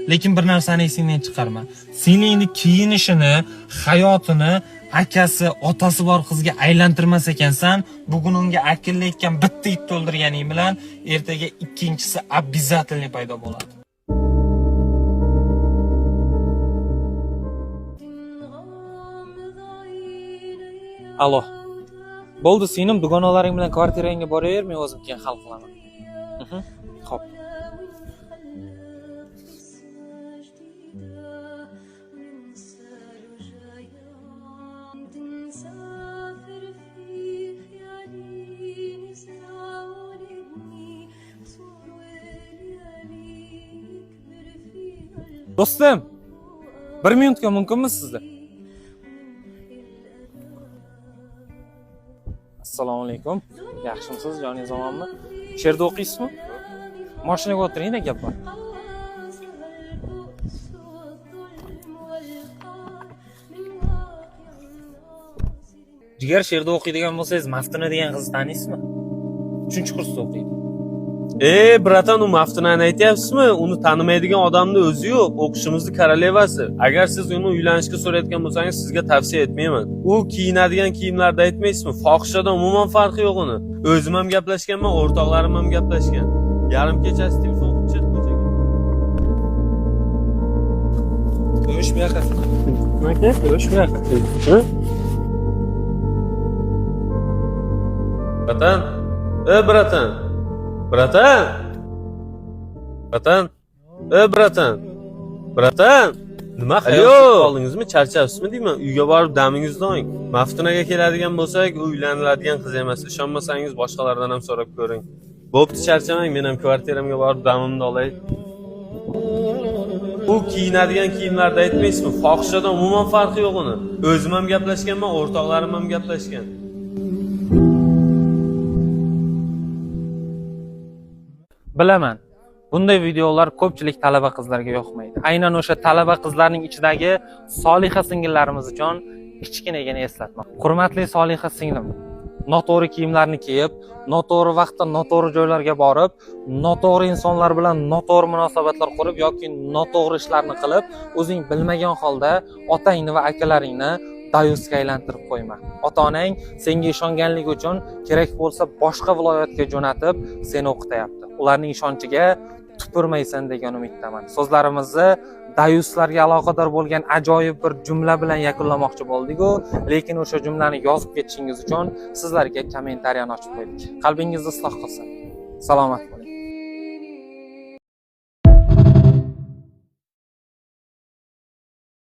Lekin bir narsani esingdan chiqarma. Seni endi kiyinishini, hayotini akasi, otasi bor qizga aylantirmas ekansan, bugun unga akillayotgan bitta itni o'ldirganing bilan ertaga ikkinchisi обязательно paydo bo'ladi. Alo. Bo'ldi, sening dugonalaring bilan kvartirangga boraver, men o'zim keyin hal qilaman. Xo'p. Do'stim, 1 minutga mumkinmi sizda? Assalomu alaykum. Yaxshimisiz, joningiz omonmi? She'rda o'qiysizmi? Mashinaga o'tiring-da, gap bor. Jigar, she'rda o'qiydigan bo'lsangiz, Maftuna degan qizni taniysizmi? 3-kursda o'qiydi. Bratan, u Maftunani aytyapsizmi? Uni tanimaydigan odamni o'zi yo'q, o'qishimizni korolevasi. Agar siz uni uylanishga so'rayotgan bo'lsangiz, sizga tavsiya etmayman. U kiyinadigan kiyimlarda aytmaysizmi? Fohishadan umuman farqi yo'q uni. O'zim ham gaplashganman, o'rtoqlarim ham gaplashgan. Yarim kechasi telefon qilib chiqib ko'chaga. O'sh bu yoqqa. Aka, o'sh bu yoqqa. Bratan, bratan. Bratan! Bratan! Bratan! Bratan! Nima xayol qoldingizmi? Charchabsizmi deyman? Uyga borib damingizni oling. Maftunaga keladigan bo'lsak, u uylaniladigan qiz emas. Ishonmasangiz boshqalardan ham so'rab ko'ring. Bo'pti, charchamang, men ham kvartiramga borib damimni olay. U kiyinadigan kiyimlarda aytmaysizmi? Fohishadan umuman farqi yo'q uni. O'zim ham gaplashganman, o'rtoqlarim ham gaplashgan. Bilaman. Bunday videolar ko'pchilik talaba qizlarga yoqmaydi. Aynan o'sha talaba qizlarning ichidagi Soliha singillarimiz uchun kichkinagina eslatma. Hurmatli Soliha singlim, noto'g'ri kiyimlarni kiyib, noto'g'ri vaqtda noto'g'ri joylarga borib, noto'g'ri insonlar bilan noto'g'ri munosabatlar qurib yoki noto'g'ri ishlarni qilib, o'zing bilmagan holda otangni va akalaringni dayusga aylantirib qo'yma. Ota-onang senga ishonganligi uchun kerak bo'lsa boshqa viloyatga jo'natib seni o'qityapti. Ularning ishonchiga tupurmaysan degan umiddaman. So'zlarimizni dayuslarga aloqador bo'lgan ajoyib bir jumla bilan yakunlamoqchi bo'ldik-ku, lekin o'sha jumlani yozib ketishingiz uchun sizlarga kommentariyani ochib qo'ydik. Qalbingizni isloh qilsin. Salomat bo'ling.